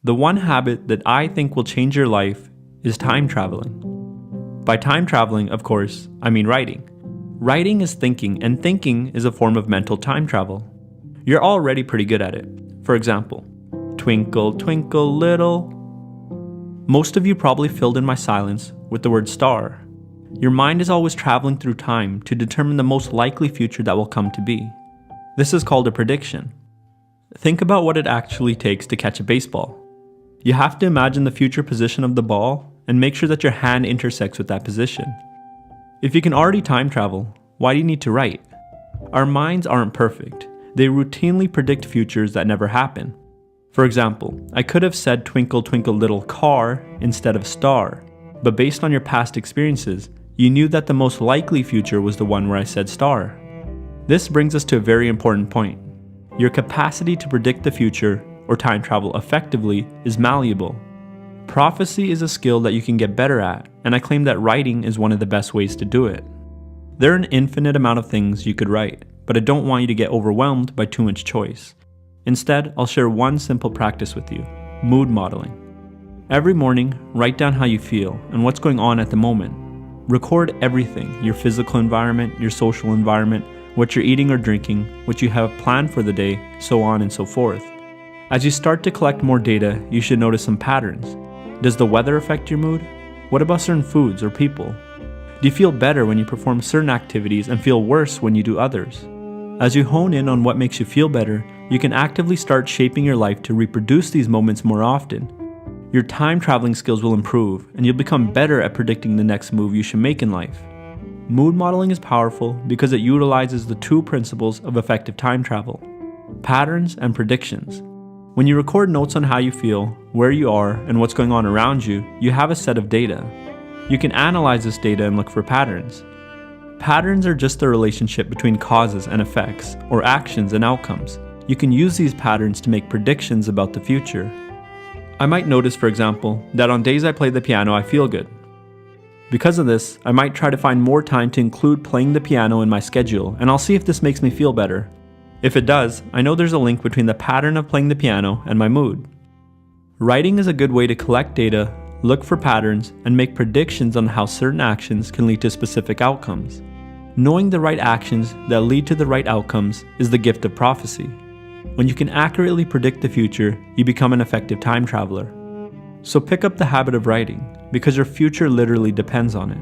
The one habit that I think will change your life is time traveling. By time traveling, of course, I mean writing. Writing is thinking, and thinking is a form of mental time travel. You're already pretty good at it. For example, twinkle, twinkle, little. Most of you probably filled in my silence with the word star. Your mind is always traveling through time to determine the most likely future that will come to be. This is called a prediction. Think about what it actually takes to catch a baseball. You have to imagine the future position of the ball and make sure that your hand intersects with that position. If you can already time travel, why do you need to write? Our minds aren't perfect. They routinely predict futures that never happen. For example, I could have said twinkle twinkle little car instead of star, but based on your past experiences, you knew that the most likely future was the one where I said star. This brings us to a very important point. Your capacity to predict the future or time travel effectively is malleable. Prophecy is a skill that you can get better at, and I claim that writing is one of the best ways to do it. There are an infinite amount of things you could write, but I don't want you to get overwhelmed by too much choice. Instead, I'll share one simple practice with you: mood modeling. Every morning, write down how you feel and what's going on at the moment. Record everything: your physical environment, your social environment, what you're eating or drinking, what you have planned for the day, so on and so forth. As you start to collect more data, you should notice some patterns. Does the weather affect your mood? What about certain foods or people? Do you feel better when you perform certain activities and feel worse when you do others? As you hone in on what makes you feel better, you can actively start shaping your life to reproduce these moments more often. Your time traveling skills will improve, and you'll become better at predicting the next move you should make in life. Mood modeling is powerful because it utilizes the two principles of effective time travel: patterns and predictions. When you record notes on how you feel, where you are, and what's going on around you, you have a set of data. You can analyze this data and look for patterns. Patterns are just the relationship between causes and effects, or actions and outcomes. You can use these patterns to make predictions about the future. I might notice, for example, that on days I play the piano I feel good. Because of this, I might try to find more time to include playing the piano in my schedule, and I'll see if this makes me feel better. If it does, I know there's a link between the pattern of playing the piano and my mood. Writing is a good way to collect data, look for patterns, and make predictions on how certain actions can lead to specific outcomes. Knowing the right actions that lead to the right outcomes is the gift of prophecy. When you can accurately predict the future, you become an effective time traveler. So pick up the habit of writing, because your future literally depends on it.